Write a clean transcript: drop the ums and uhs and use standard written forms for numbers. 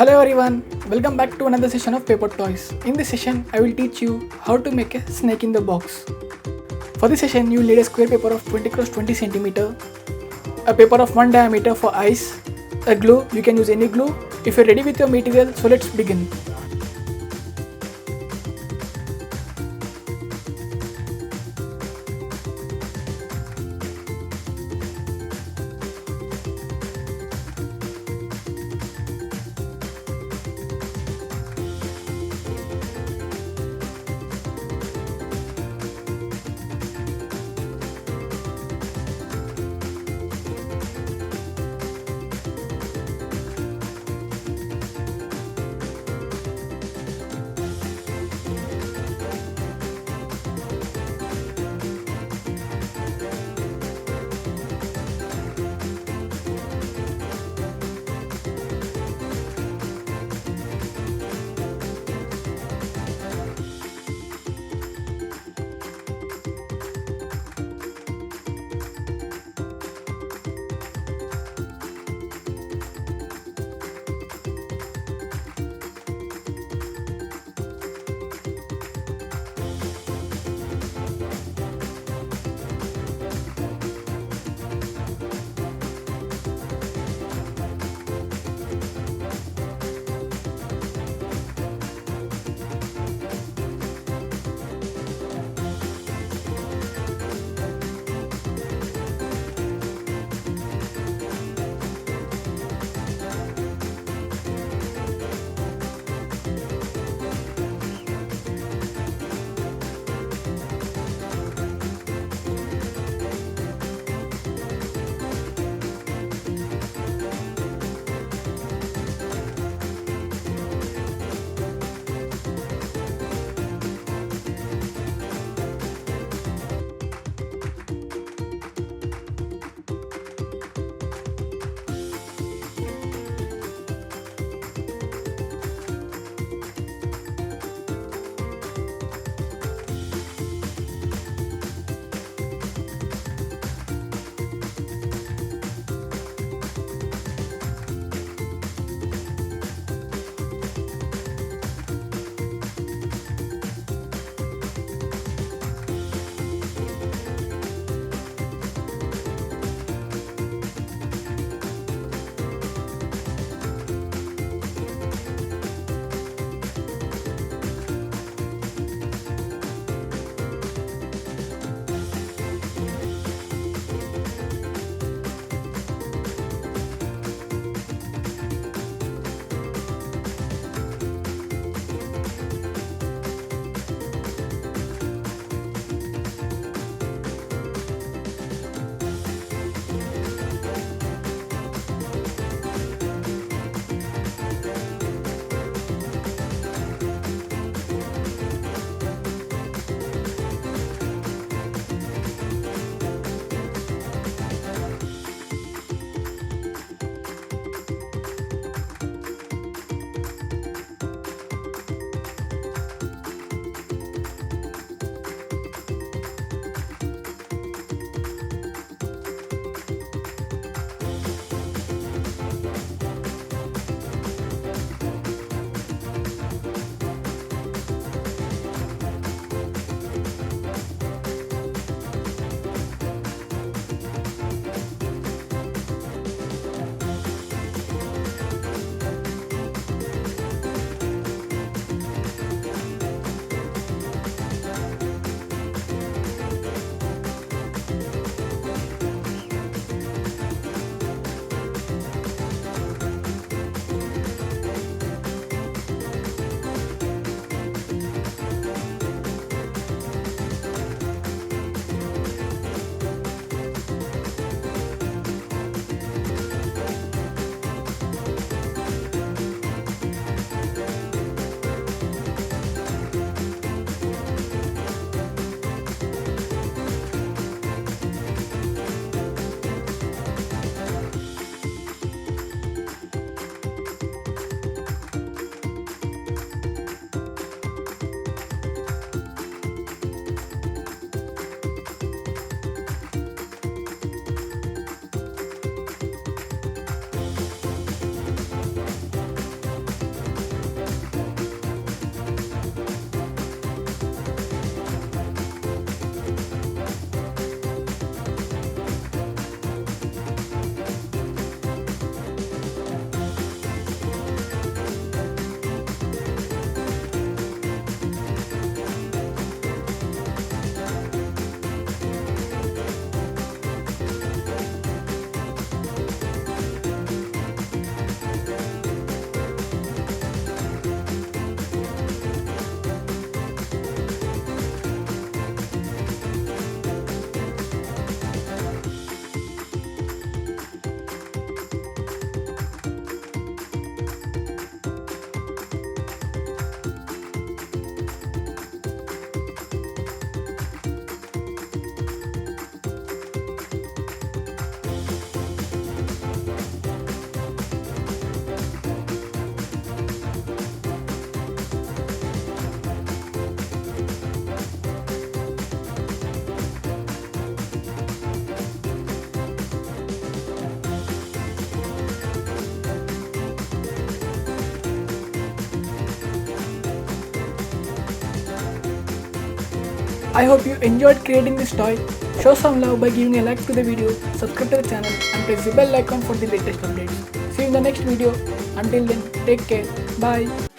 Hello everyone, welcome back to another session of Paper Toys. In this session, I will teach you how to make a snake in the box. For this session, you will need a square paper of 20 x 20 cm, a paper of 1 diameter for eyes, a glue, you can use any glue. If you're ready with your material, so let's begin. I hope you enjoyed creating this toy. Show some love by giving a like to the video, subscribe to the channel and press the bell icon for the latest updates. See you in the next video. Until then, take care. Bye.